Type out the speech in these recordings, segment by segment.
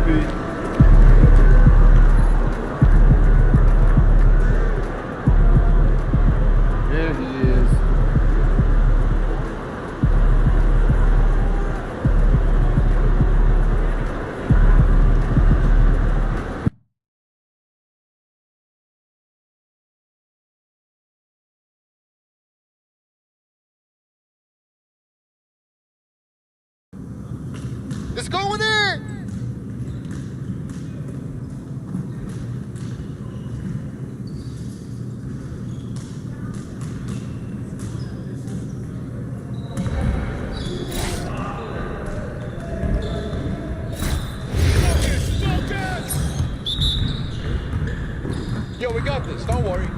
Pete. There he is. Let's go in there! Yo, we got this, don't worry.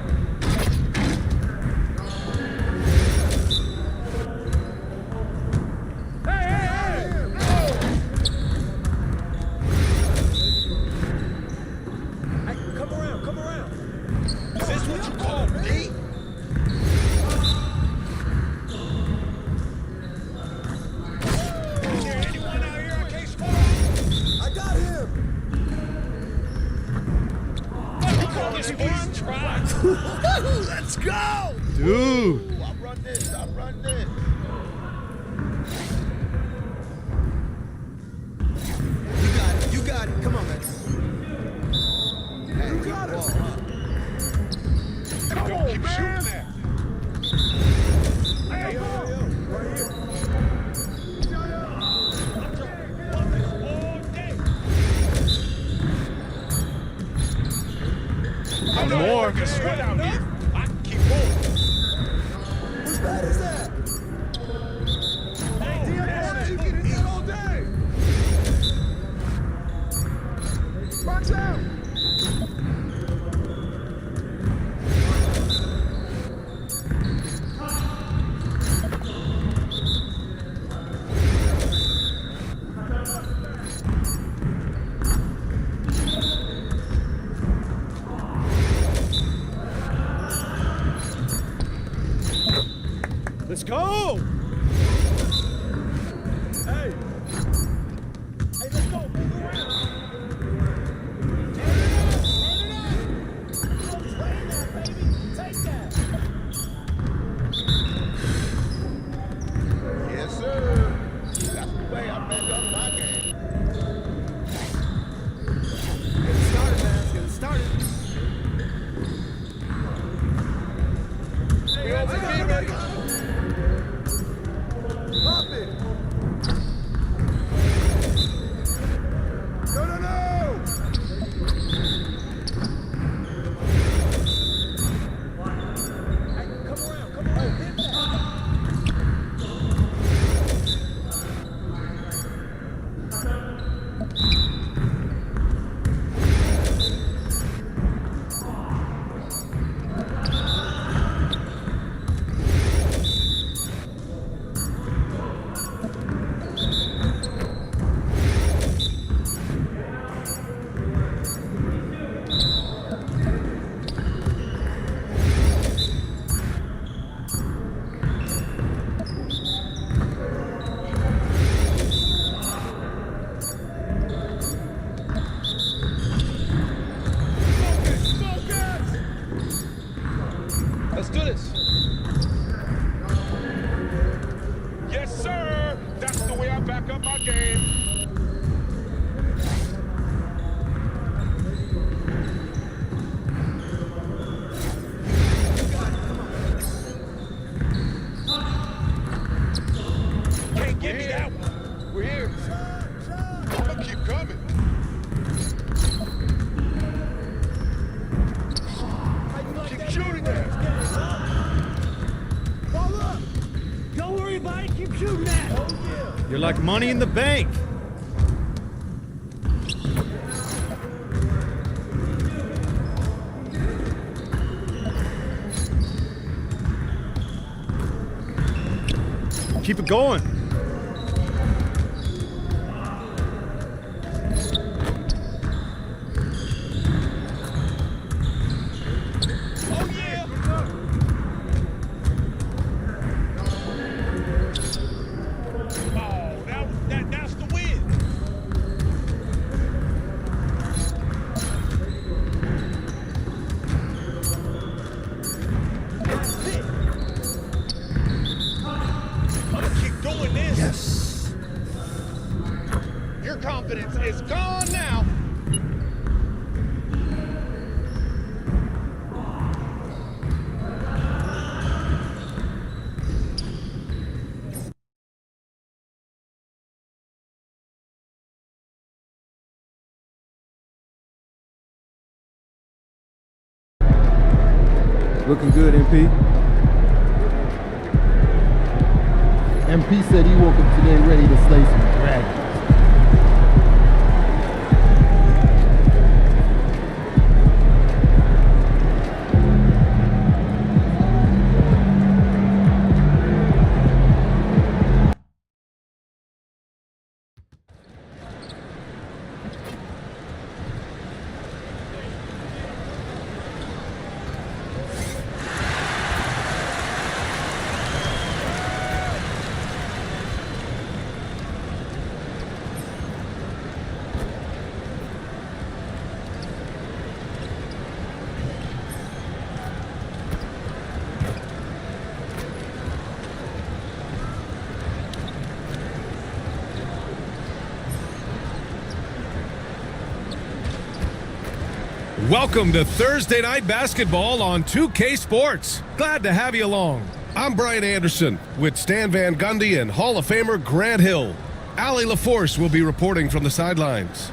Let's go! Dude! Ooh, I run this, I run this. You got it. Come on, man. Hey, you got it. Come on, keep shooting that. Hey, yo, right here. More. I can sweat out here. I can keep going. Whose bad is that? Hey, DMS, you get in there all day. Box out. Let's go! Hey, let's go. Move around. Turn it up. Go train that, baby. Take that. Yes, sir. That's the way I bend up my game. Get it started, man. Get it started. We always be ready. Pop it. No. Hey, come around. Hit that. Let's do this. Yes, sir. That's the way I back up my game. Can't give me that one. We're here. I'm gonna keep coming. Keep shooting that. Fall up. Don't worry about it. Keep shooting that. Oh yeah. You're like money in the bank. Keep it going. Oh yeah. Oh, that's the win. evidence is gone now. Looking good, MP. MP said he woke up today ready to slay some dragons. Welcome to Thursday Night Basketball on 2K Sports. Glad to have you along. I'm Brian Anderson with Stan Van Gundy and Hall of Famer Grant Hill. Allie LaForce will be reporting from the sidelines.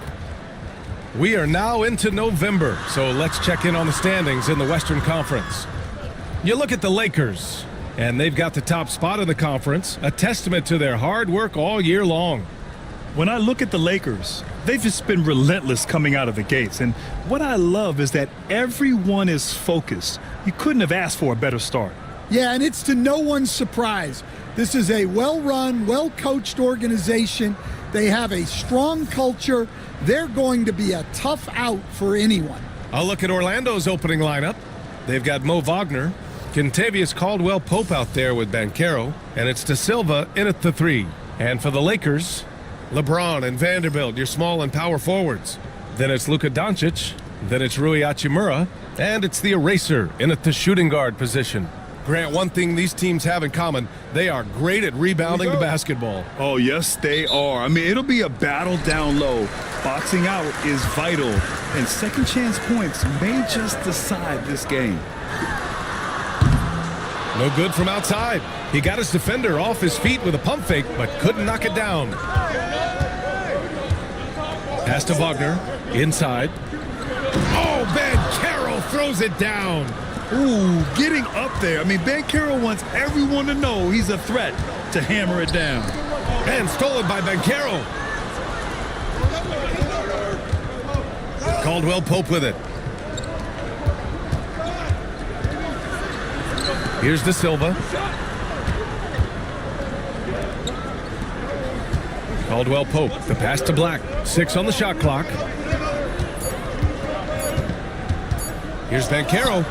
We are now into November, so let's check in on the standings in the Western Conference. You look at the Lakers, and they've got the top spot in the conference, a testament to their hard work all year long. When I look at the Lakers, they've just been relentless coming out of the gates. And what I love is that everyone is focused. You couldn't have asked for a better start. Yeah, and it's to no one's surprise. This is a well-run, well-coached organization. They have a strong culture. They're going to be a tough out for anyone. I'll look at Orlando's opening lineup. They've got Mo Wagner, Kentavious Caldwell-Pope out there with Banchero, and it's De Silva in at the 3. And for the Lakers, LeBron and Vanderbilt, your small and power forwards. Then it's Luka Doncic, then it's Rui Hachimura, and it's the eraser in at the shooting guard position. Grant, one thing these teams have in common, they are great at rebounding the basketball. Oh, yes, they are. I mean, it'll be a battle down low. Boxing out is vital, and second chance points may just decide this game. No good from outside. He got his defender off his feet with a pump fake, but couldn't knock it down. Pass to Wagner, inside. Oh, Banchero throws it down. Ooh, getting up there. I mean, Banchero wants everyone to know he's a threat to hammer it down. And stolen by Banchero. Caldwell-Pope with it. Here's De Silva. Caldwell-Pope, the pass to Black. 6 on the shot clock. Here's Banchero.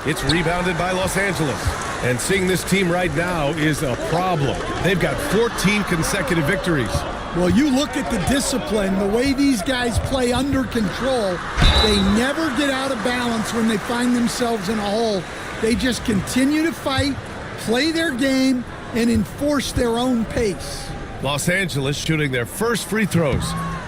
It's rebounded by Los Angeles. And seeing this team right now is a problem. They've got 14 consecutive victories. Well, you look at the discipline, the way these guys play under control. They never get out of balance when they find themselves in a hole. They just continue to fight, play their game, and enforce their own pace. Los Angeles shooting their first free throws.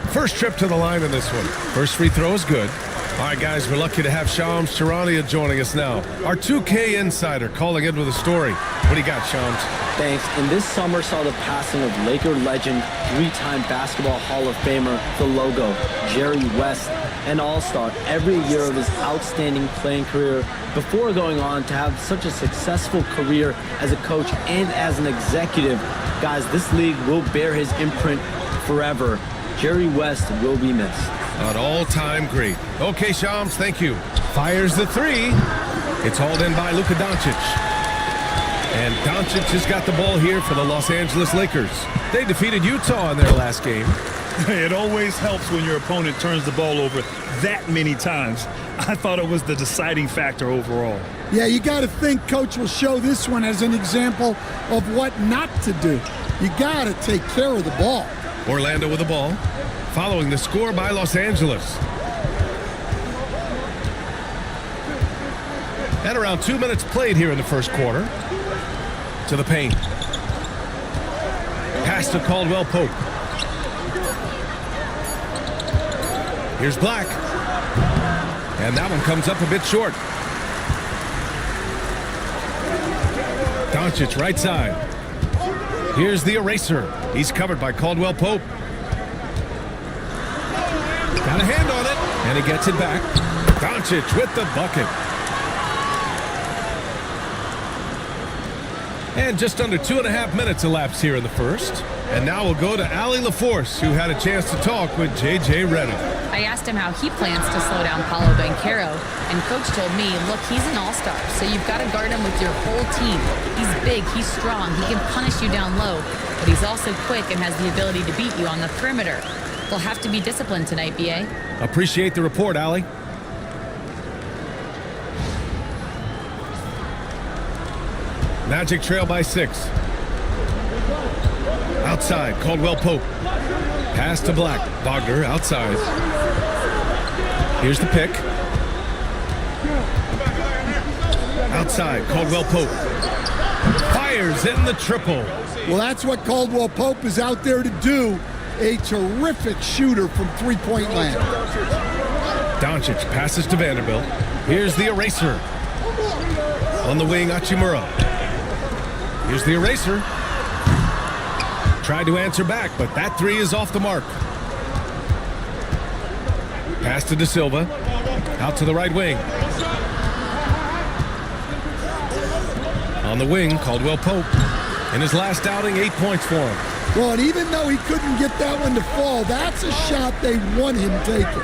First trip to the line in this one. First free throw is good. All right, guys, we're lucky to have Shams Charania joining us now. Our 2K insider calling in with a story. What do you got, Shams? Thanks. And this summer saw the passing of Laker legend, 3-time Basketball Hall of Famer, the logo, Jerry West, an all-star every year of his outstanding playing career before going on to have such a successful career as a coach and as an executive. Guys, this league will bear his imprint forever. Jerry West will be missed. An all-time great. Okay, Shams, thank you. Fires the 3. It's hauled in by Luka Doncic. And Doncic has got the ball here for the Los Angeles Lakers. They defeated Utah in their last game. It always helps when your opponent turns the ball over that many times. I thought it was the deciding factor overall. Yeah, you got to think Coach will show this one as an example of what not to do. You got to take care of the ball. Orlando with the ball, following the score by Los Angeles. At around 2 minutes played here in the first quarter. To the paint. Pass to Caldwell-Pope. Here's Black. And that one comes up a bit short. Doncic right side. Here's the eraser. He's covered by Caldwell Pope. Got a hand on it, and he gets it back. Doncic with the bucket. And just under 2.5 minutes elapsed here in the first. And now we'll go to Allie LaForce, who had a chance to talk with J.J. Redick. I asked him how he plans to slow down Paolo Banchero, and Coach told me, look, he's an all-star, so you've got to guard him with your whole team. He's big, he's strong, he can punish you down low, but he's also quick and has the ability to beat you on the perimeter. We'll have to be disciplined tonight, B.A. Appreciate the report, Allie. Magic trail by 6. Outside, Caldwell Pope. Pass to Black. Wagner outside. Here's the pick. Outside, Caldwell Pope. Fires in the triple. Well, that's what Caldwell Pope is out there to do. A terrific shooter from three-point land. Doncic passes to Vanderbilt. Here's the eraser. On the wing, Hachimura. Here's the eraser. Tried to answer back, but that three is off the mark. Pass to De Silva. Out to the right wing. On the wing, Caldwell Pope. In his last outing, 8 points for him. Well, and even though he couldn't get that one to fall, that's a shot they want him taking.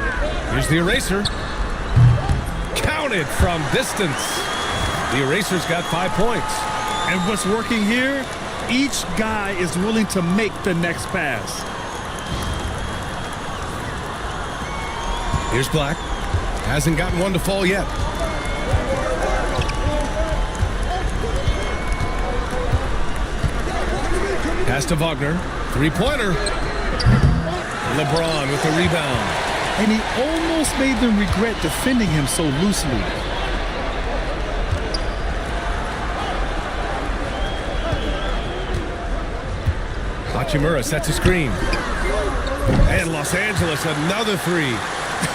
Here's the eraser. Counted from distance. The eraser's got 5 points. And what's working here? Each guy is willing to make the next pass. Here's Black. Hasn't gotten one to fall yet. Pass to Wagner. Three-pointer. LeBron with the rebound. And he almost made them regret defending him so loosely. Hachimura sets a screen. And Los Angeles, another three.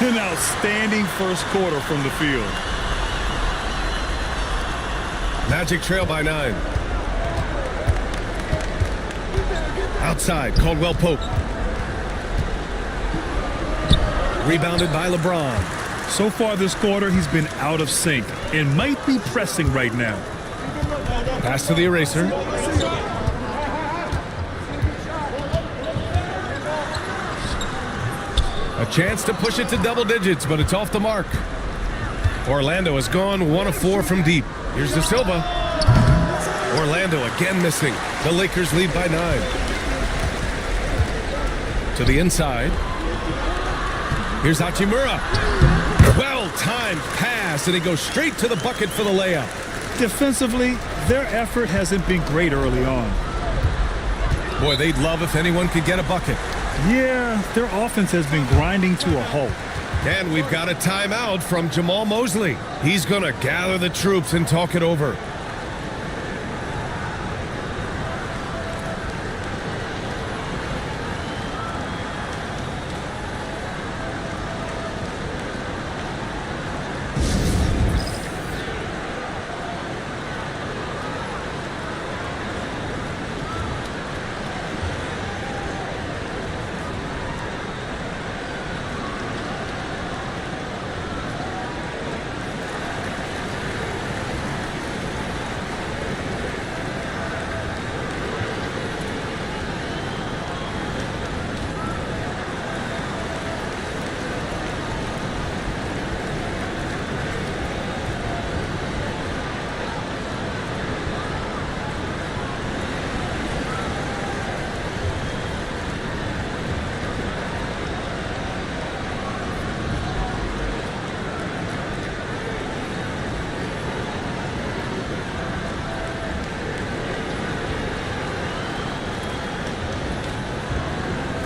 An outstanding first quarter from the field. Magic trail by 9. Outside, Caldwell Pope. Rebounded by LeBron. So far this quarter, he's been out of sync and might be pressing right now. Pass to the eraser. A chance to push it to double digits, but it's off the mark. Orlando has gone 1 of 4 from deep. Here's De Silva. Orlando again missing. The Lakers lead by 9. To the inside. Here's Hachimura. Well-timed pass, and he goes straight to the bucket for the layup. Defensively, their effort hasn't been great early on. Boy, they'd love if anyone could get a bucket. Yeah, their offense has been grinding to a halt. And we've got a timeout from Jamal Mosley. He's going to gather the troops and talk it over.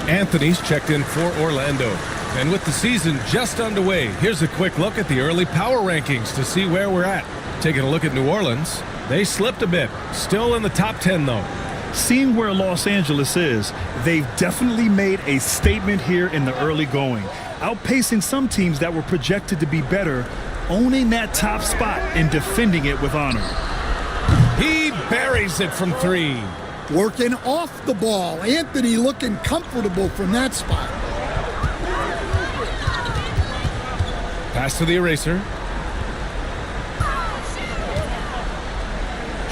Anthony's checked in for Orlando. And with the season just underway, here's a quick look at the early power rankings to see where we're at. Taking a look at New Orleans, they slipped a bit. Still in the top 10, though. Seeing where Los Angeles is, they've definitely made a statement here in the early going. outpacing some teams that were projected to be better, owning that top spot and defending it with honor. He buries it from 3. Working off the ball. Anthony looking comfortable from that spot. Pass to the eraser.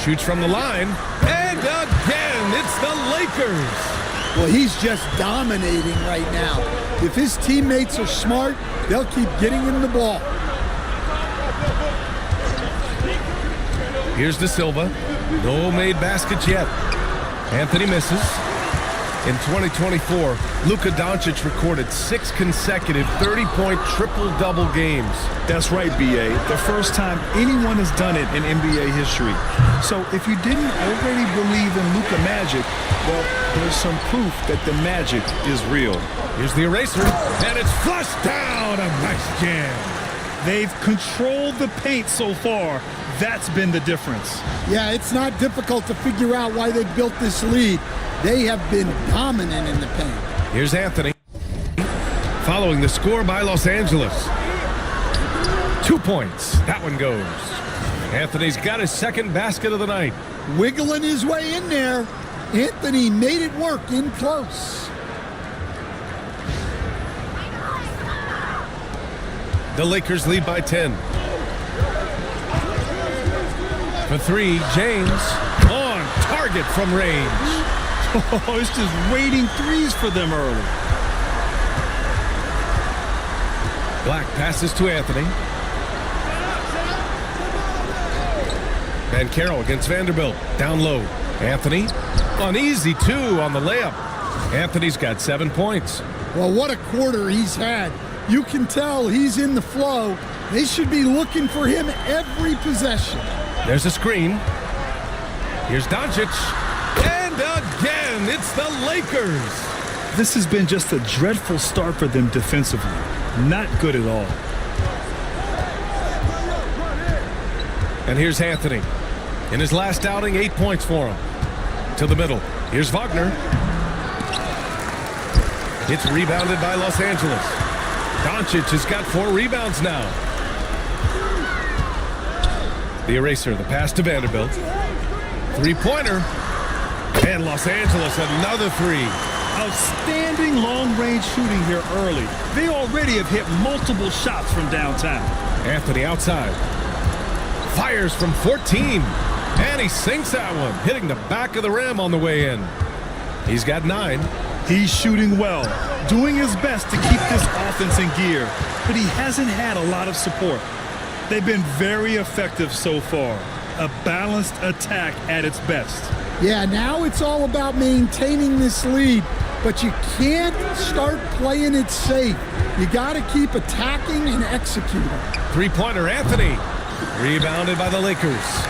Shoots from the line. And again, it's the Lakers. Well, he's just dominating right now. If his teammates are smart, they'll keep getting him the ball. Here's De Silva. No made baskets yet. Anthony misses. In 2024, Luka Doncic recorded 6 consecutive 30-point triple-double games. That's right, B.A. The first time anyone has done it in NBA history. So if you didn't already believe in Luka Magic, well, there's some proof that the magic is real. Here's the eraser, and it's flushed down. A nice jam. They've controlled the paint so far. That's been the difference. Yeah, it's not difficult to figure out why they built this lead. They have been dominant in the paint. Here's Anthony. Following the score by Los Angeles. 2 points. That one goes. Anthony's got his second basket of the night. Wiggling his way in there. Anthony made it work in close. The Lakers lead by 10. For 3, James on target from range. Oh, it's just raining threes for them early. Black passes to Anthony. Banchero against Vanderbilt. Down low. Anthony. An easy 2 on the layup. Anthony's got 7 points. Well, what a quarter he's had. You can tell he's in the flow. They should be looking for him every possession. There's a screen. Here's Doncic. And again, it's the Lakers. This has been just a dreadful start for them defensively. Not good at all. And here's Anthony. In his last outing, 8 points for him. To the middle. Here's Wagner. It's rebounded by Los Angeles. Doncic has got 4 rebounds now. The eraser, the pass to Vanderbilt. 3-pointer. And Los Angeles, another 3. Outstanding long-range shooting here early. They already have hit multiple shots from downtown. Anthony outside. Fires from 14. And he sinks that one, hitting the back of the rim on the way in. He's got 9. He's shooting well, doing his best to keep this offense in gear, but he hasn't had a lot of support. They've been very effective so far. A balanced attack at its best. Yeah, now it's all about maintaining this lead, but you can't start playing it safe. You got to keep attacking and executing. 3-pointer, Anthony. Rebounded by the Lakers.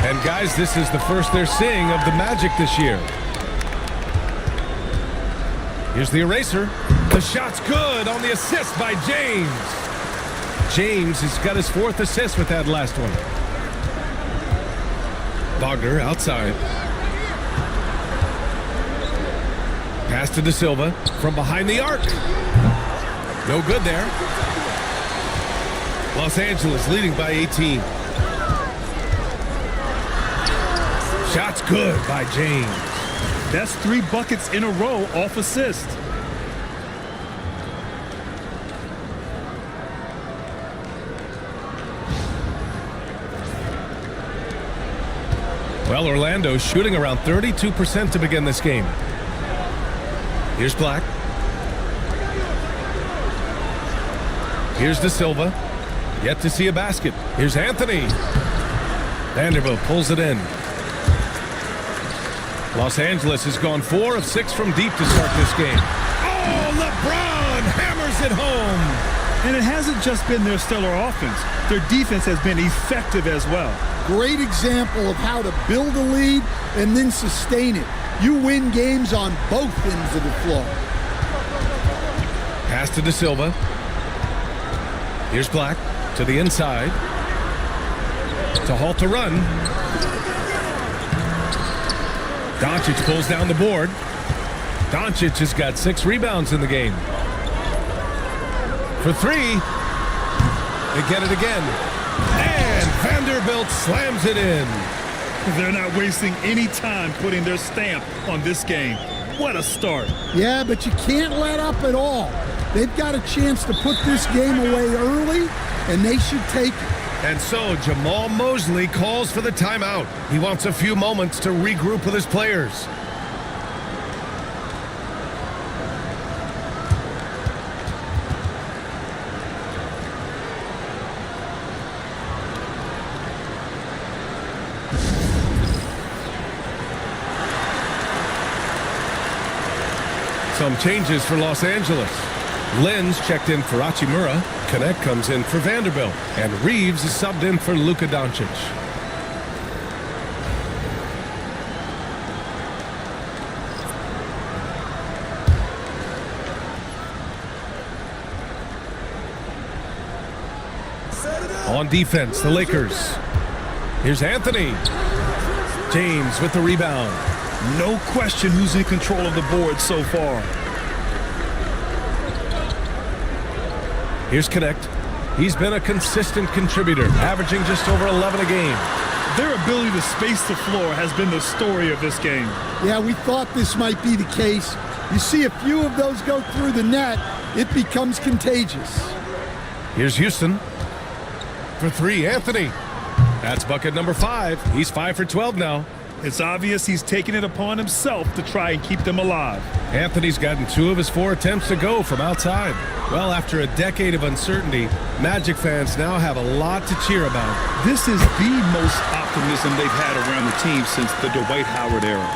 And guys, this is the first they're seeing of the Magic this year. Here's the eraser. The shot's good on the assist by James. James has got his 4th assist with that last one. Wagner outside. Pass to De Silva from behind the arc. No good there. Los Angeles leading by 18. Shot's good by James. That's 3 buckets in a row off assist. Well, Orlando's shooting around 32% to begin this game. Here's Black. Here's De Silva. Yet to see a basket. Here's Anthony. Vanderbilt pulls it in. Los Angeles has gone 4 of 6 from deep to start this game. Oh, LeBron hammers it home. And it hasn't just been their stellar offense. Their defense has been effective as well. Great example of how to build a lead and then sustain it. You win games on both ends of the floor. Pass to De Silva. Here's Black to the inside. To halt the run. Doncic pulls down the board. Doncic has got 6 rebounds in the game. For three. They get it again. And Vanderbilt slams it in. They're not wasting any time putting their stamp on this game. What a start. Yeah, but you can't let up at all. They've got a chance to put this game away early, and they should take it. And so Jamal Mosley calls for the timeout. He wants a few moments to regroup with his players. Some changes for Los Angeles. Lenz checked in for Hachimura. Connect comes in for Vanderbilt. And Reeves is subbed in for Luka Doncic. On defense, the Lakers. Here's Anthony. James with the rebound. No question who's in control of the board so far. Here's Connect. He's been a consistent contributor, averaging just over 11 a game. Their ability to space the floor has been the story of this game. Yeah, we thought this might be the case. You see a few of those go through the net, it becomes contagious. Here's Houston. For three, Anthony. That's bucket number 5. He's 5 for 12 now. It's obvious he's taking it upon himself to try and keep them alive. Anthony's gotten 2 of his 4 attempts to go from outside. Well, after a decade of uncertainty, Magic fans now have a lot to cheer about. This is the most optimism they've had around the team since the Dwight Howard era.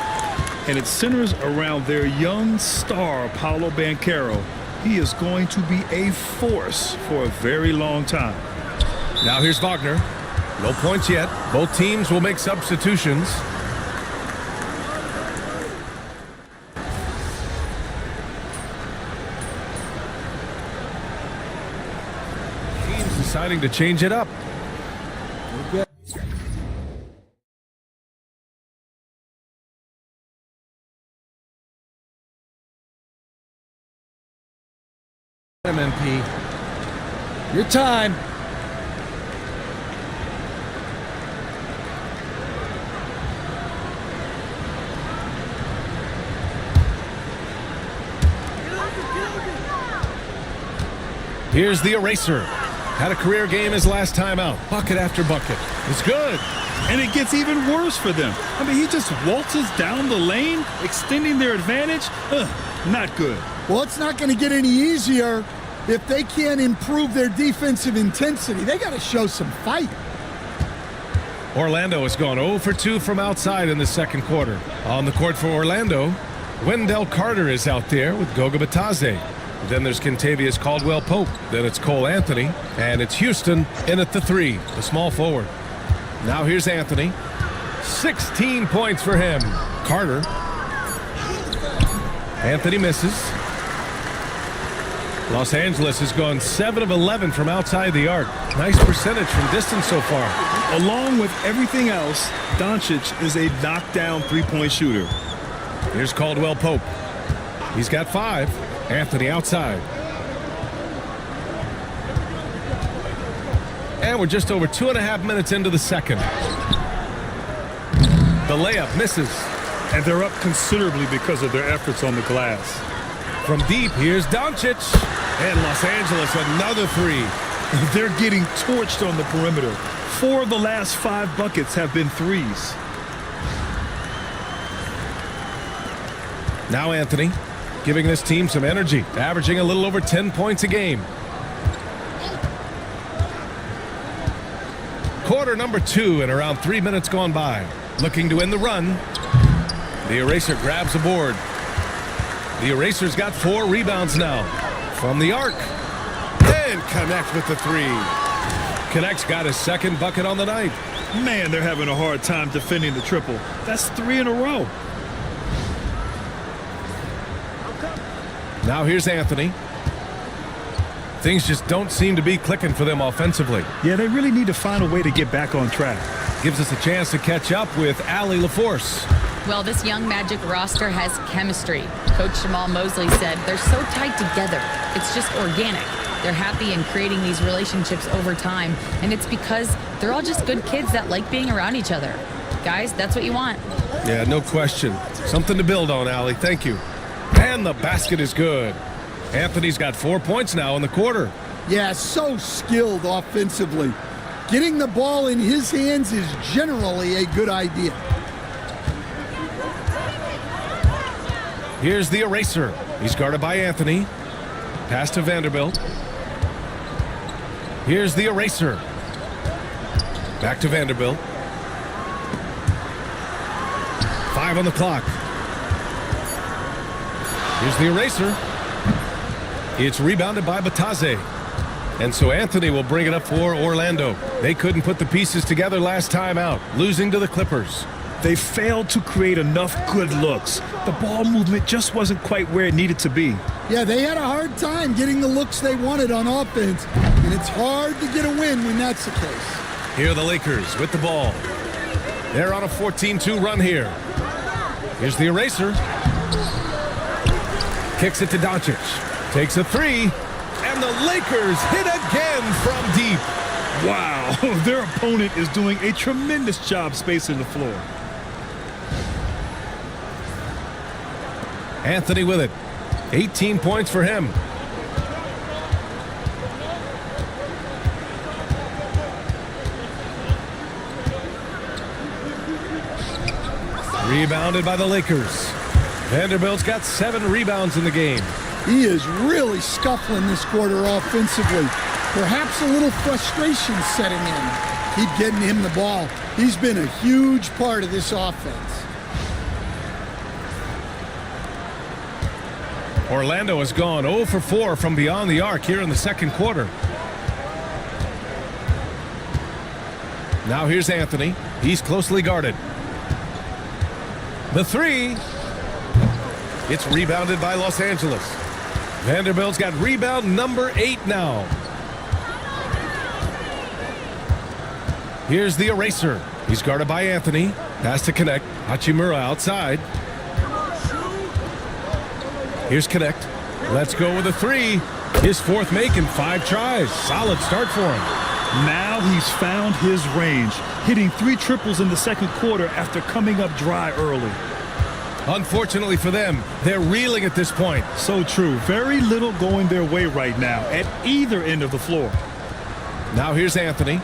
And it centers around their young star, Paolo Banchero. He is going to be a force for a very long time. Now here's Wagner. No points yet. Both teams will make substitutions. Teams deciding to change it up. MMP. Your time. Here's the eraser. Had a career game his last time out. Bucket after bucket. It's good. And it gets even worse for them. I mean, he just waltzes down the lane, extending their advantage. Not good. Well, it's not going to get any easier if they can't improve their defensive intensity. They got to show some fight. Orlando has gone 0 for 2 from outside in the second quarter. On the court for Orlando, Wendell Carter is out there with Goga Batadze. Then there's Kentavious Caldwell-Pope. Then it's Cole Anthony. And it's Houston in at the 3, the small forward. Now here's Anthony. 16 points for him. Carter. Anthony misses. Los Angeles has gone 7 of 11 from outside the arc. Nice percentage from distance so far. Along with everything else, Doncic is a knockdown three-point shooter. Here's Caldwell-Pope. He's got 5. Anthony outside. And we're just over 2.5 minutes into the second. The layup misses. And they're up considerably because of their efforts on the glass. From deep, here's Doncic. And Los Angeles, another 3. They're getting torched on the perimeter. 4 of the last 5 buckets have been threes. Now Anthony, giving this team some energy, averaging a little over 10 points a game. Quarter number 2 and around 3 minutes gone by. Looking to end the run. The eraser grabs a board. The eraser's got 4 rebounds now. From the arc. And Connect with the 3. Connect's got his second bucket on the night. Man, they're having a hard time defending the triple. That's 3 in a row. Now here's Anthony. Things just don't seem to be clicking for them offensively. Yeah, they really need to find a way to get back on track. Gives us a chance to catch up with Allie LaForce. Well, this young Magic roster has chemistry. Coach Jamal Mosley said they're so tight together. It's just organic. They're happy and creating these relationships over time, and it's because they're all just good kids that like being around each other. Guys, that's what you want. Yeah, no question. Something to build on, Allie. Thank you. And the basket is good. Anthony's got 4 points now in the quarter. Yeah, so skilled offensively. Getting the ball in his hands is generally a good idea. Here's the eraser. He's guarded by Anthony. Pass to Vanderbilt. Here's the eraser. Back to Vanderbilt. 5 on the clock. Here's the eraser. It's rebounded by Batase. And so Anthony will bring it up for Orlando. They couldn't put the pieces together last time out, losing to the Clippers. They failed to create enough good looks. The ball movement just wasn't quite where it needed to be. Yeah, they had a hard time getting the looks they wanted on offense, and it's hard to get a win when that's the case. Here are the Lakers with the ball. They're on a 14-2 run here. Here's the eraser. Kicks it to Doncic. Takes a three. And the Lakers hit again from deep. Wow, their opponent is doing a tremendous job spacing the floor. Anthony with it. 18 points for him. Rebounded by the Lakers. Vanderbilt's got 7 rebounds in the game. He is really scuffling this quarter offensively. Perhaps a little frustration setting in. Keep getting him the ball. He's been a huge part of this offense. Orlando has gone 0 for 4 from beyond the arc here in the second quarter. Now here's Anthony. He's closely guarded. The three. It's rebounded by Los Angeles. Vanderbilt's got rebound number 8 now. Here's the eraser. He's guarded by Anthony. Pass to Connect. Hachimura outside. Here's Connect. Let's go with a three. His 4th make in 5 tries. Solid start for him. Now he's found his range, hitting 3 triples in the second quarter after coming up dry early. Unfortunately for them, they're reeling at this point. So true. Very little going their way right now at either end of the floor. Now here's Anthony,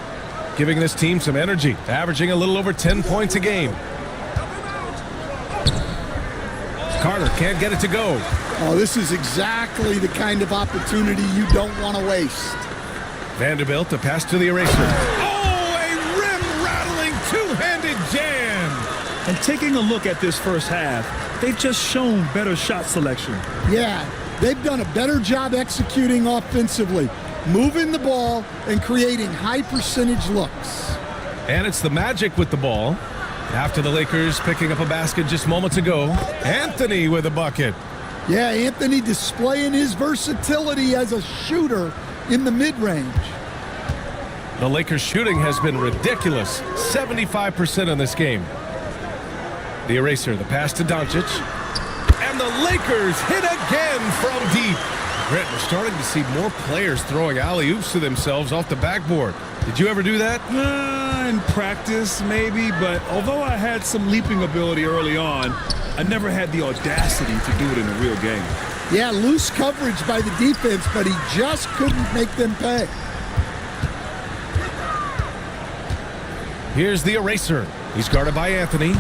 giving this team some energy, averaging a little over 10 points a game. Carter can't get it to go. Oh, this is exactly the kind of opportunity you don't want to waste. Vanderbilt, the pass to the eraser. Oh, a rim-rattling two-handed jam. And taking a look at this first half, they've just shown better shot selection. Yeah, they've done a better job executing offensively, moving the ball and creating high percentage looks. And it's the Magic with the ball. After the Lakers picking up a basket just moments ago, Anthony with a bucket. Yeah, Anthony displaying his versatility as a shooter in the mid-range. The Lakers shooting has been ridiculous, 75% in this game. The eraser, the pass to Doncic. And the Lakers hit again from deep. Grant, we're starting to see more players throwing alley-oops to themselves off the backboard. Did you ever do that? In practice, maybe, but although I had some leaping ability early on, I never had the audacity to do it in a real game. Yeah, loose coverage by the defense, but he just couldn't make them pay. Here's the eraser. He's guarded by Anthony.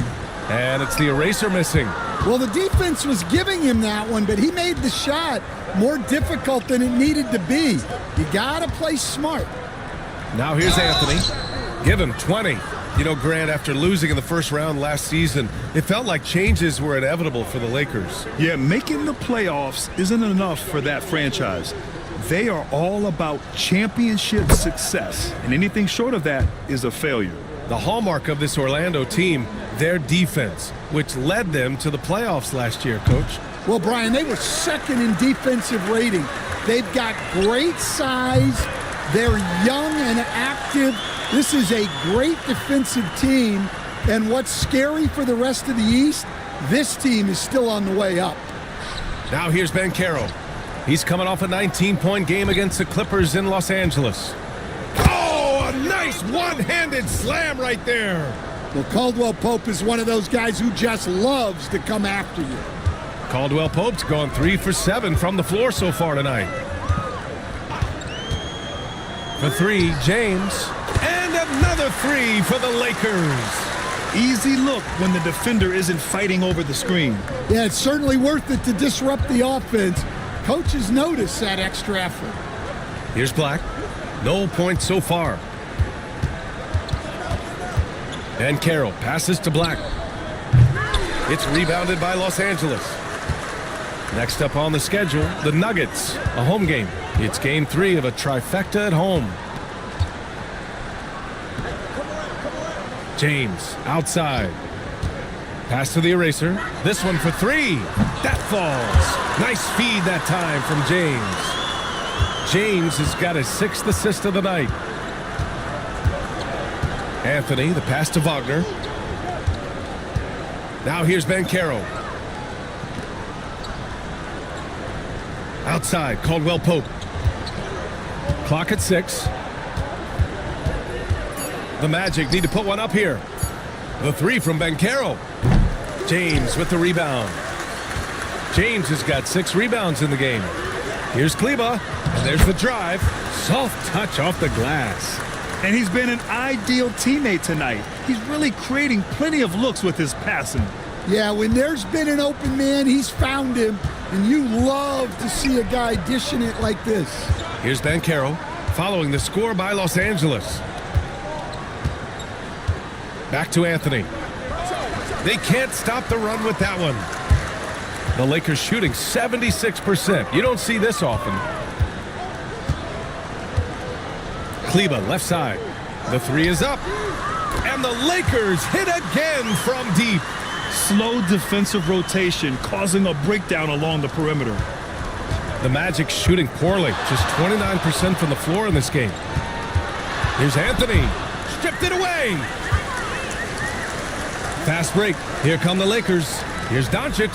And it's the eraser missing. Well, the defense was giving him that one, but he made the shot more difficult than it needed to be. You gotta play smart. Now here's Anthony. Give him 20. You know, Grant, after losing in the first round last season, it felt like changes were inevitable for the Lakers. Yeah, making the playoffs isn't enough for that franchise. They are all about championship success, and anything short of that is a failure. The hallmark of this Orlando team, their defense, which led them to the playoffs last year, Coach. Well, Brian, they were second in defensive rating. They've got great size. They're young and active. This is a great defensive team. And what's scary for the rest of the East, this team is still on the way up. Now here's Banchero. He's coming off a 19-point game against the Clippers in Los Angeles. Oh, a nice one-handed slam right there. Well, Caldwell Pope is one of those guys who just loves to come after you. Caldwell Pope's gone 3 for 7 from the floor so far tonight. For 3, James. And another 3 for the Lakers. Easy look when the defender isn't fighting over the screen. Yeah, it's certainly worth it to disrupt the offense. Coaches notice that extra effort. Here's Black. No points so far. And Carroll passes to Black. It's rebounded by Los Angeles. Next up on the schedule, the Nuggets, a home game. It's game 3 of a trifecta at home. James, outside. Pass to the eraser. This one for 3. That falls. Nice feed that time from James. James has got his 6th assist of the night. Anthony, the pass to Wagner. Now here's Banchero. Outside, Caldwell Pope. Clock at 6. The Magic need to put one up here. The 3 from Banchero. James with the rebound. James has got 6 rebounds in the game. Here's Kleba, and there's the drive. Soft touch off the glass. And he's been an ideal teammate tonight. He's really creating plenty of looks with his passing. Yeah, when there's been an open man, he's found him, and you love to see a guy dishing it like this. Here's Banchero, following the score by Los Angeles. Back to Anthony. They can't stop the run with that one. The Lakers shooting 76%. You don't see this often. Kleba, left side. The 3 is up. And the Lakers hit again from deep. Slow defensive rotation causing a breakdown along the perimeter. The Magic shooting poorly. Just 29% from the floor in this game. Here's Anthony. Stripped it away. Fast break. Here come the Lakers. Here's Doncic.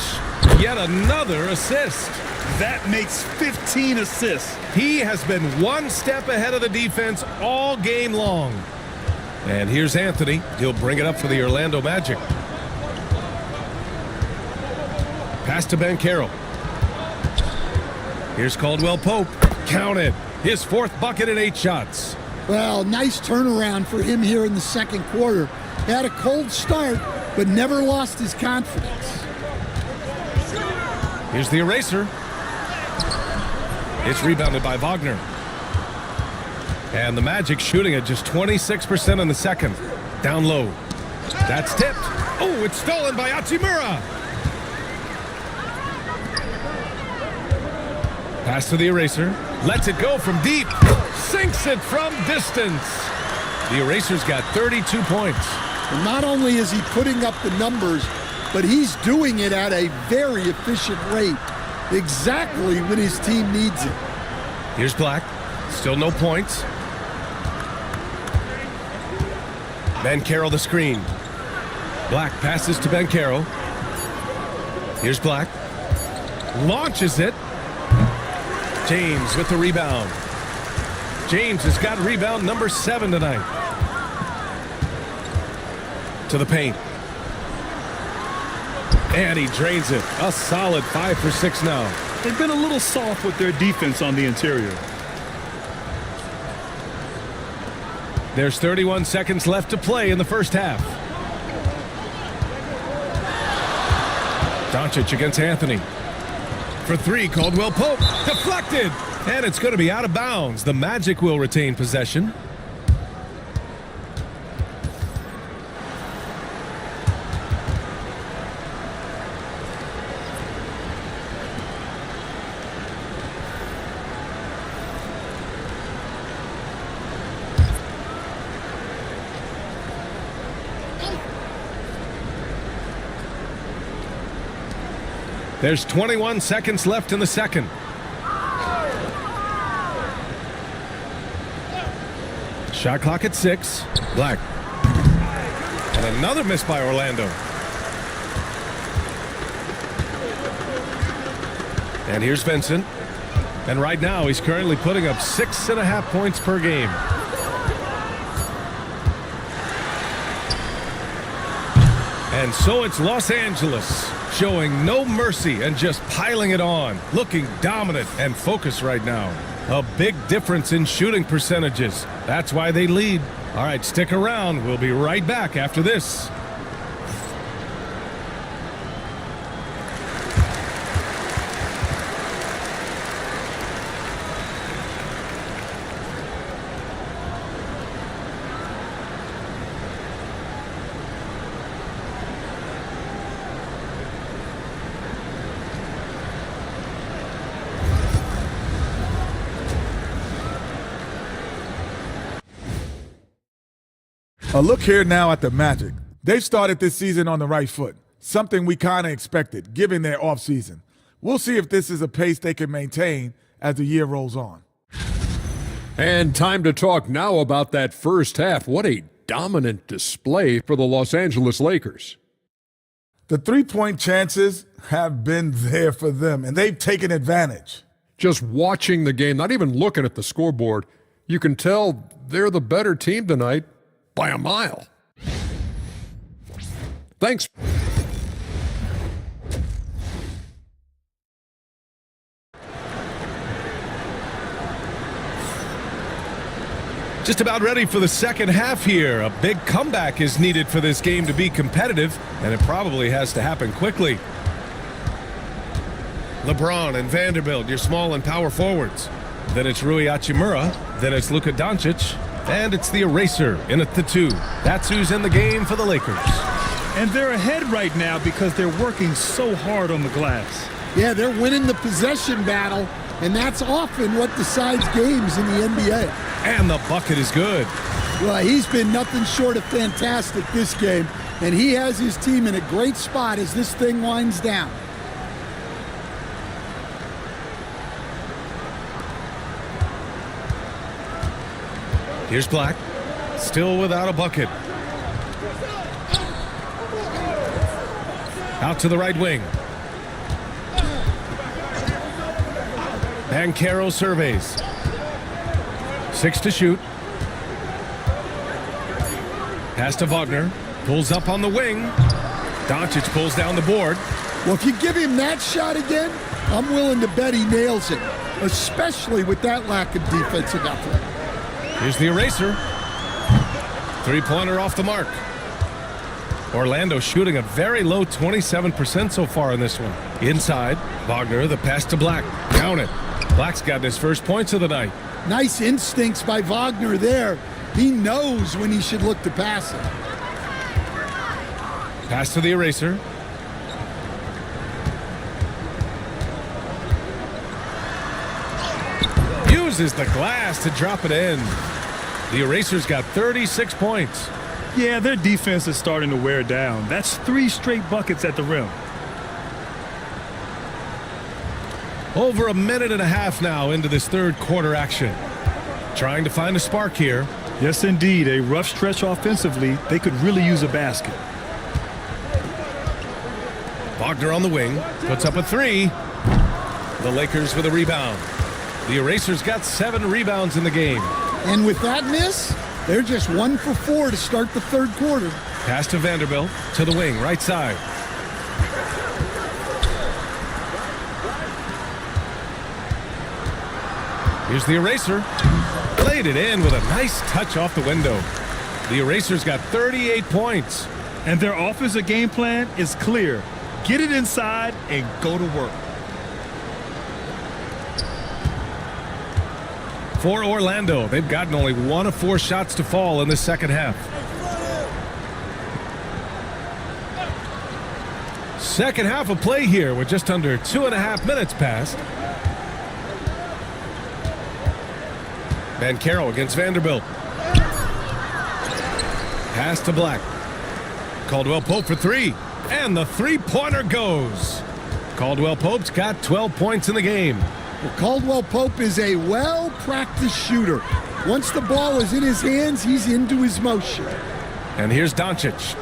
Yet another assist. That makes 15 assists. He has been one step ahead of the defense all game long. And here's Anthony. He'll bring it up for the Orlando Magic. Pass to Banchero. Here's Caldwell Pope. Count it. His 4th bucket in 8 shots. Well, nice turnaround for him here in the second quarter. Had a cold start, but never lost his confidence. Here's the eraser. It's rebounded by Wagner. And the Magic shooting at just 26% in the second. Down low. That's tipped. Oh, it's stolen by Hachimura. Pass to the eraser. Lets it go from deep. Sinks it from distance. The eraser's got 32 points. And not only is he putting up the numbers, but he's doing it at a very efficient rate. Exactly when his team needs it. Here's Black. Still no points. Banchero the screen. Black passes to Banchero. Here's Black. Launches it. James with the rebound. James has got rebound number 7 tonight. To the paint. And he drains it. A solid 5 for 6 now. They've been a little soft with their defense on the interior. There's 31 seconds left to play in the first half. Doncic against Anthony. For 3, Caldwell Pope. Deflected. And it's going to be out of bounds. The Magic will retain possession. There's 21 seconds left in the second. Shot clock at 6. Black. And another miss by Orlando. And here's Vincent. And right now, he's currently putting up 6.5 points per game. And so it's Los Angeles, showing no mercy and just piling it on, looking dominant and focused right now. A big difference in shooting percentages. That's why they lead. All right, stick around. We'll be right back after this. A look here now at the Magic. They've started this season on the right foot, something we kind of expected, given their offseason. We'll see if this is a pace they can maintain as the year rolls on. And time to talk now about that first half. What a dominant display for the Los Angeles Lakers. The three-point chances have been there for them, and they've taken advantage. Just watching the game, not even looking at the scoreboard, you can tell they're the better team tonight. By a mile. Thanks. Just about ready for the second half here. A big comeback is needed for this game to be competitive, and it probably has to happen quickly. LeBron and Vanderbilt, your small and power forwards. Then it's Rui Hachimura. Then it's Luka Doncic. And it's the eraser in at the 2. That's who's in the game for the Lakers. And they're ahead right now because they're working so hard on the glass. Yeah, they're winning the possession battle, and that's often what decides games in the NBA. And the bucket is good. Well, he's been nothing short of fantastic this game, and he has his team in a great spot as this thing winds down. Here's Black, still without a bucket. Out to the right wing. Banchero surveys. 6 to shoot. Pass to Wagner. Pulls up on the wing. Doncic pulls down the board. Well, if you give him that shot again, I'm willing to bet he nails it, especially with that lack of defensive effort. Here's the eraser. Three-pointer off the mark. Orlando shooting a very low 27% so far in this one. Inside, Wagner, the pass to Black. Down it. Black's gotten his first points of the night. Nice instincts by Wagner there. He knows when he should look to pass it. Pass to the eraser. Uses the glass to drop it in. The eraser's got 36 points. Yeah, their defense is starting to wear down. That's 3 straight buckets at the rim. Over a minute and a half now into this third quarter action. Trying to find a spark here. Yes, indeed. A rough stretch offensively. They could really use a basket. Wagner on the wing. Puts up a 3. The Lakers with a rebound. The eraser's got 7 rebounds in the game. And with that miss, they're just 1 for 4 to start the third quarter. Pass to Vanderbilt to the wing, right side. Here's the eraser. Laid it in with a nice touch off the window. The eraser's got 38 points. And their offensive game plan is clear. Get it inside and go to work. For Orlando, they've gotten only 1 of 4 shots to fall in the second half. Second half of play here with just under 2.5 minutes passed. Banchero against Vanderbilt. Pass to Black. Caldwell Pope for 3. And the three-pointer goes. Caldwell Pope's got 12 points in the game. Well, Caldwell Pope is a well-practiced shooter. Once the ball is in his hands, he's into his motion. And here's Doncic.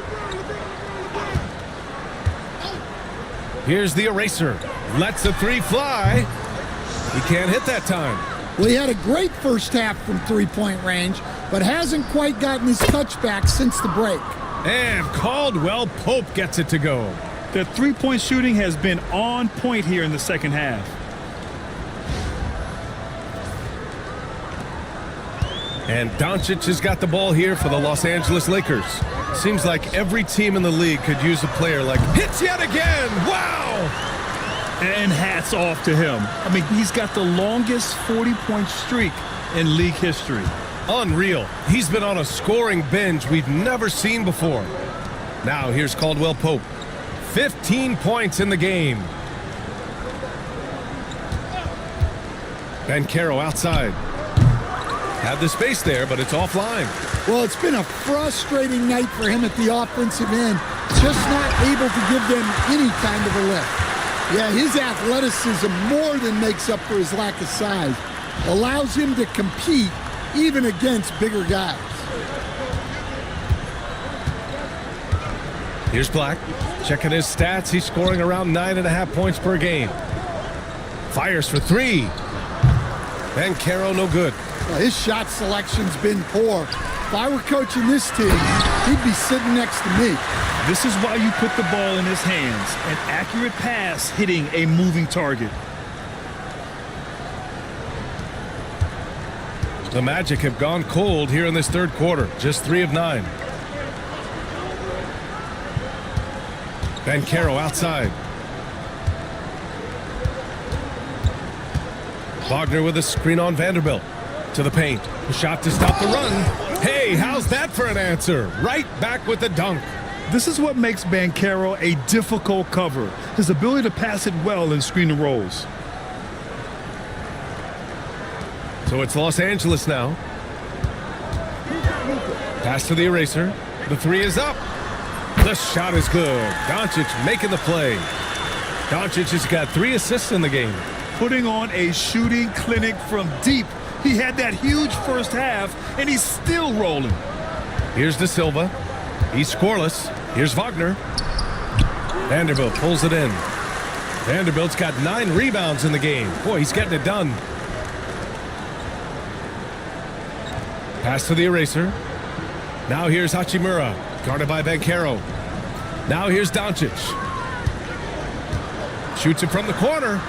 Here's the eraser. Lets the 3 fly. He can't hit that time. Well, he had a great first half from three-point range, but hasn't quite gotten his touchback since the break. And Caldwell Pope gets it to go. The three-point shooting has been on point here in the second half. And Doncic has got the ball here for the Los Angeles Lakers. Seems like every team in the league could use a player like hits yet again. Wow! And hats off to him. I mean, he's got the longest 40-point streak in league history. Unreal. He's been on a scoring binge we've never seen before. Now here's Caldwell Pope. 15 points in the game. Banchero outside. Had the space there, but it's offline. Well, it's been a frustrating night for him at the offensive end. Just not able to give them any kind of a lift. Yeah, his athleticism more than makes up for his lack of size. Allows him to compete even against bigger guys. Here's Black. Checking his stats. He's scoring around 9.5 points per game. Fires for three. Banchero, no good. Well, his shot selection's been poor. If I were coaching this team, he'd be sitting next to me. This is why you put the ball in his hands. An accurate pass hitting a moving target. The Magic have gone cold here in this third quarter. Just 3 of 9. Banchero outside. Wagner with a screen on Vanderbilt. To the paint. A shot to stop the run. Hey, how's that for an answer? Right back with the dunk. This is what makes Banchero a difficult cover. His ability to pass it well in screen and rolls. So it's Los Angeles now. Pass to the eraser. The three is up. The shot is good. Doncic making the play. Doncic has got 3 assists in the game. Putting on a shooting clinic from deep. He had that huge first half, and he's still rolling. Here's De Silva. He's scoreless. Here's Wagner. Vanderbilt pulls it in. Vanderbilt's got 9 rebounds in the game. Boy, he's getting it done. Pass to the eraser. Now here's Hachimura, guarded by Banchero. Now here's Doncic. Shoots it from the corner.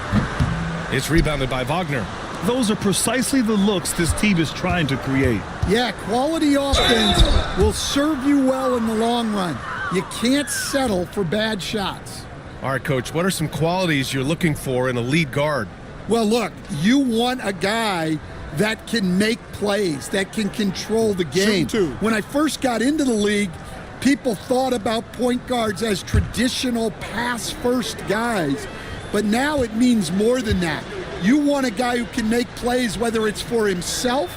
It's rebounded by Wagner. Those are precisely the looks this team is trying to create. Yeah, quality offense will serve you well in the long run. You can't settle for bad shots. All right, Coach, what are some qualities you're looking for in a lead guard? Well, look, you want a guy that can make plays, that can control the game. When I first got into the league, people thought about point guards as traditional pass-first guys, but now it means more than that. You want a guy who can make plays, whether it's for himself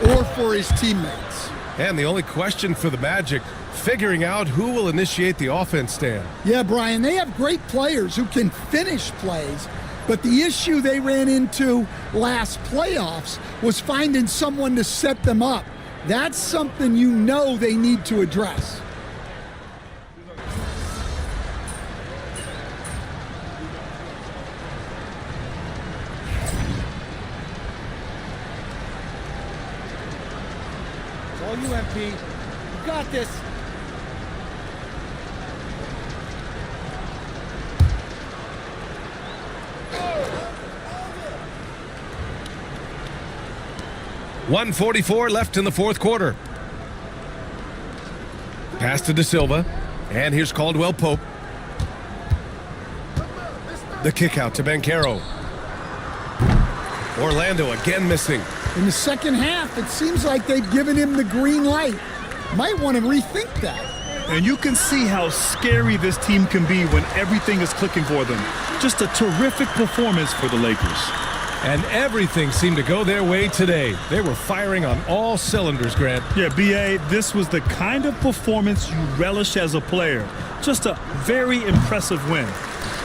or for his teammates. And the only question for the Magic, figuring out who will initiate the offense, Stan. Yeah, Brian, they have great players who can finish plays, but the issue they ran into last playoffs was finding someone to set them up. That's something you know they need to address. All you, MP. You got this. .144 left in the fourth quarter. Pass to De Silva. And here's Caldwell Pope. The kick out to Banchero. Orlando again missing. In the second half, it seems like they've given him the green light. Might want to rethink that. And you can see how scary this team can be when everything is clicking for them. Just a terrific performance for the Lakers. And everything seemed to go their way today. They were firing on all cylinders, Grant. Yeah, B.A., this was the kind of performance you relish as a player. Just a very impressive win.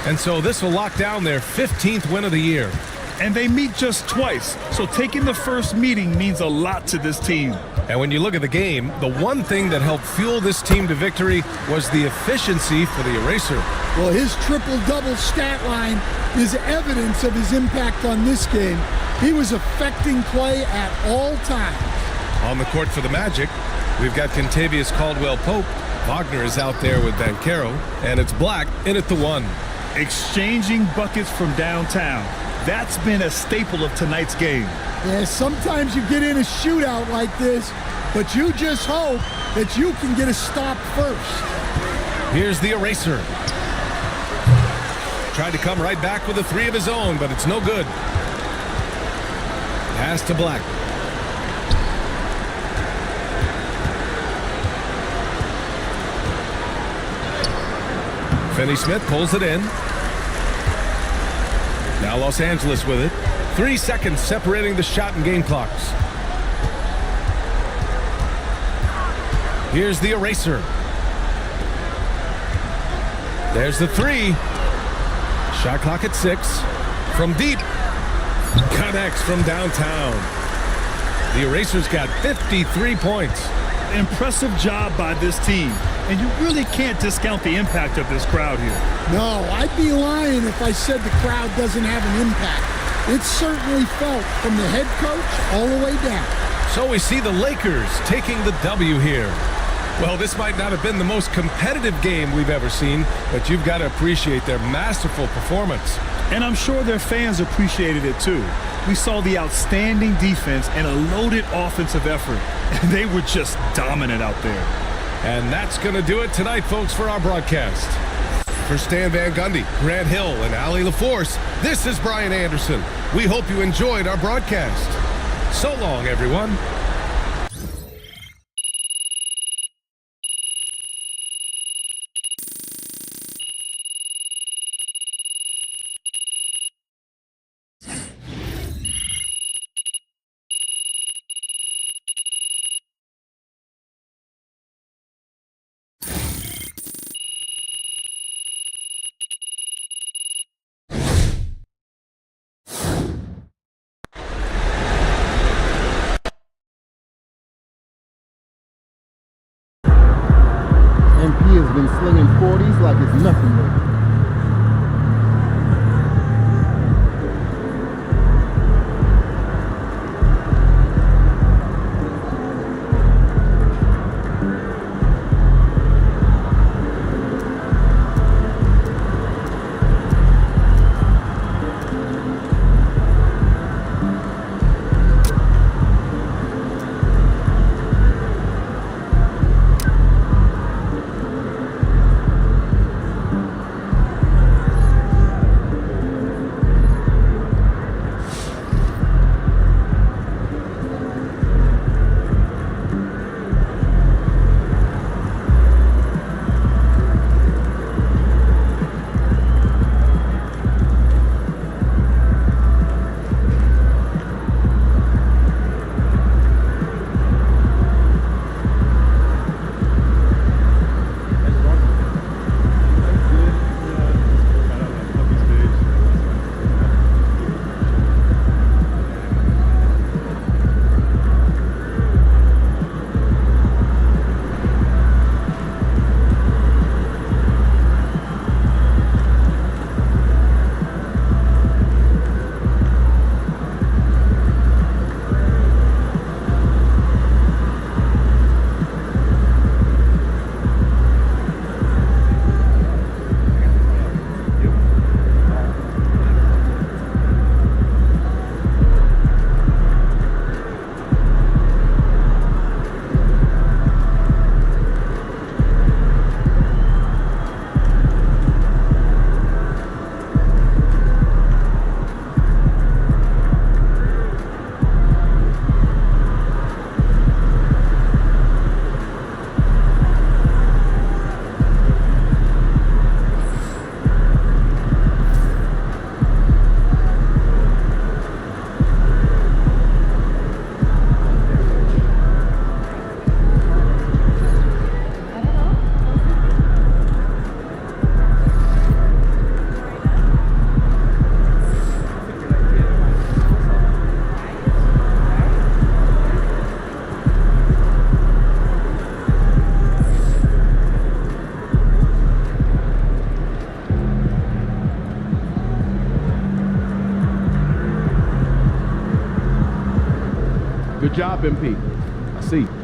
And so this will lock down their 15th win of the year. And they meet just twice, so taking the first meeting means a lot to this team. And when you look at the game, the one thing that helped fuel this team to victory was the efficiency for the eraser. Well, his triple-double stat line is evidence of his impact on this game. He was affecting play at all times. On the court for the Magic, we've got Contavious Caldwell-Pope. Wagner is out there with Banchero, and it's Black in at the 1. Exchanging buckets from downtown. That's been a staple of tonight's game. Yeah, sometimes you get in a shootout like this, but you just hope that you can get a stop first. Here's the eraser. Tried to come right back with a 3 of his own, but it's no good. Pass to Black. Finney-Smith pulls it in. Now Los Angeles with it. 3 seconds separating the shot and game clocks. Here's the eraser. There's the 3. Shot clock at 6. From deep. Connects from downtown. The eraser's got 53 points. Impressive job by this team. And you really can't discount the impact of this crowd here. No, I'd be lying if I said the crowd doesn't have an impact. It's certainly felt from the head coach all the way down. So we see the Lakers taking the W here. Well, this might not have been the most competitive game we've ever seen, but you've got to appreciate their masterful performance. And I'm sure their fans appreciated it too. We saw the outstanding defense and a loaded offensive effort. And they were just dominant out there. And that's going to do it tonight, folks, for our broadcast. For Stan Van Gundy, Grant Hill, and Ali LaForce, this is Brian Anderson. We hope you enjoyed our broadcast. So long, everyone. MP has been slinging 40s like it's nothing lately. Good job, MP. I see.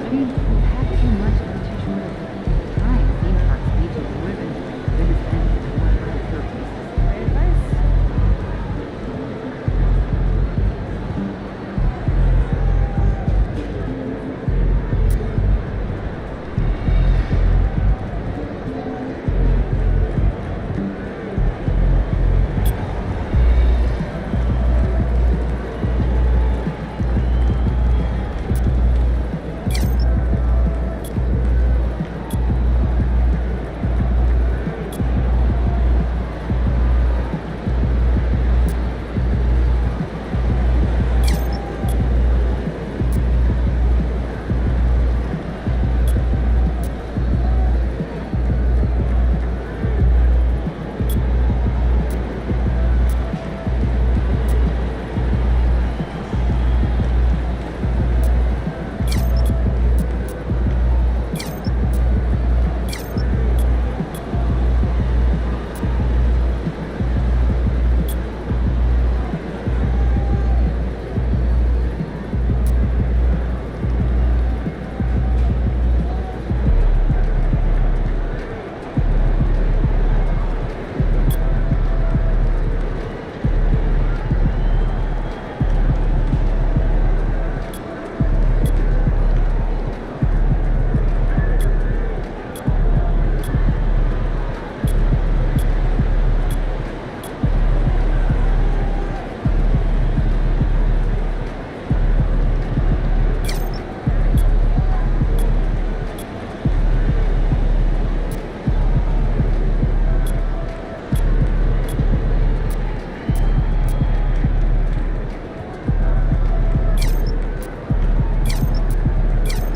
I mean, we've had too much of a too short of time. Theme parks need to live in biggest end to more other purposes. Great advice.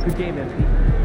Good game, MP.